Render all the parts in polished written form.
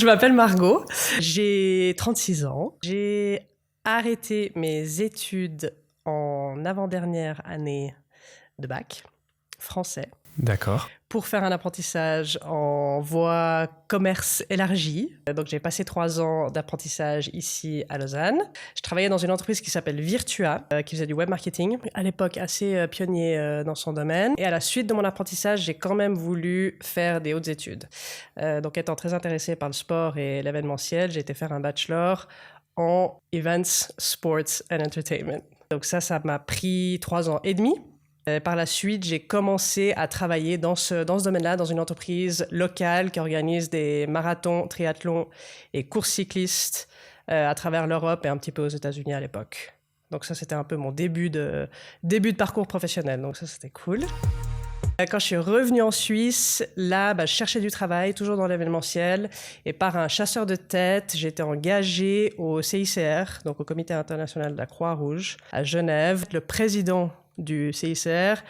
Je m'appelle Margot, j'ai 36 ans. J'ai arrêté mes études en avant-dernière année de bac, français. D'accord. Pour faire un apprentissage en voie commerce élargie. Donc j'ai passé 3 ans d'apprentissage ici à Lausanne. Je travaillais dans une entreprise qui s'appelle Virtua, qui faisait du web marketing, à l'époque assez pionnier dans son domaine. Et à la suite de mon apprentissage, j'ai quand même voulu faire des hautes études. Donc étant très intéressée par le sport et l'événementiel, j'ai été faire un bachelor en Events, Sports and Entertainment. Donc ça m'a pris 3 ans et demi. Par la suite, j'ai commencé à travailler dans ce domaine-là, dans une entreprise locale qui organise des marathons, triathlons et courses cyclistes à travers l'Europe et un petit peu aux États-Unis à l'époque. Donc ça, c'était un peu mon début de parcours professionnel. Donc ça, c'était cool. Quand je suis revenue en Suisse, là, je cherchais du travail, toujours dans l'événementiel. Et par un chasseur de tête, j'ai été engagée au CICR, donc au Comité international de la Croix-Rouge, à Genève. Le président du CICR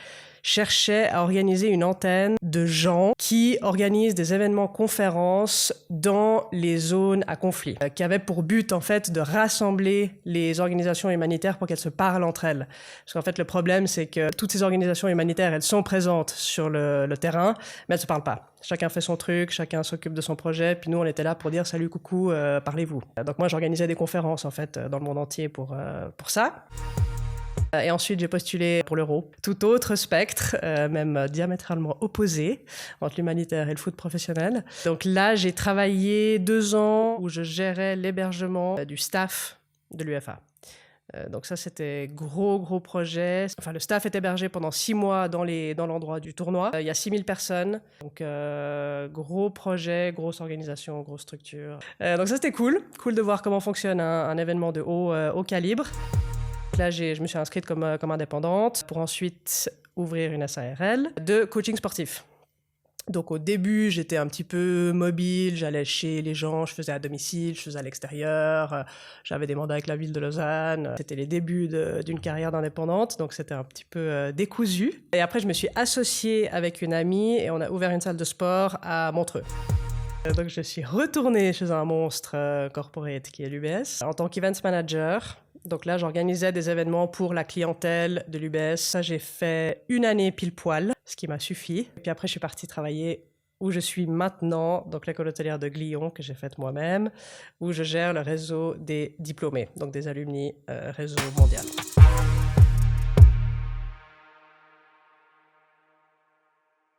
cherchait à organiser une antenne de gens qui organisent des événements conférences dans les zones à conflit, qui avaient pour but en fait de rassembler les organisations humanitaires pour qu'elles se parlent entre elles. Parce qu'en fait le problème c'est que toutes ces organisations humanitaires elles sont présentes sur le terrain, mais elles se parlent pas. Chacun fait son truc, chacun s'occupe de son projet, puis nous on était là pour dire salut coucou, parlez-vous. Donc moi j'organisais des conférences en fait dans le monde entier pour ça. Et ensuite, j'ai postulé pour l'Euro. Tout autre spectre, même diamétralement opposé, entre l'humanitaire et le foot professionnel. Donc là, j'ai travaillé 2 ans où je gérais l'hébergement du staff de l'UEFA. Donc ça, c'était gros projet. Enfin, le staff est hébergé pendant 6 mois dans l'endroit du tournoi. Il y a 6000 personnes. Donc, gros projet, grosse organisation, grosse structure. Donc ça, c'était cool. Cool de voir comment fonctionne un événement de haut calibre. Là, je me suis inscrite comme indépendante pour ensuite ouvrir une SARL de coaching sportif. Donc au début, j'étais un petit peu mobile, j'allais chez les gens, je faisais à domicile, je faisais à l'extérieur, j'avais des mandats avec la ville de Lausanne. C'était les débuts d'une carrière d'indépendante, donc c'était un petit peu décousu. Et après, je me suis associée avec une amie et on a ouvert une salle de sport à Montreux. Donc je suis retournée chez un monstre corporate qui est l'UBS en tant qu'events manager. Donc là, j'organisais des événements pour la clientèle de l'UBS. Ça, j'ai fait 1 année pile poil, ce qui m'a suffi. Et puis après, je suis partie travailler où je suis maintenant, donc l'école hôtelière de Glion, que j'ai faite moi-même, où je gère le réseau des diplômés, donc des alumni réseau mondial.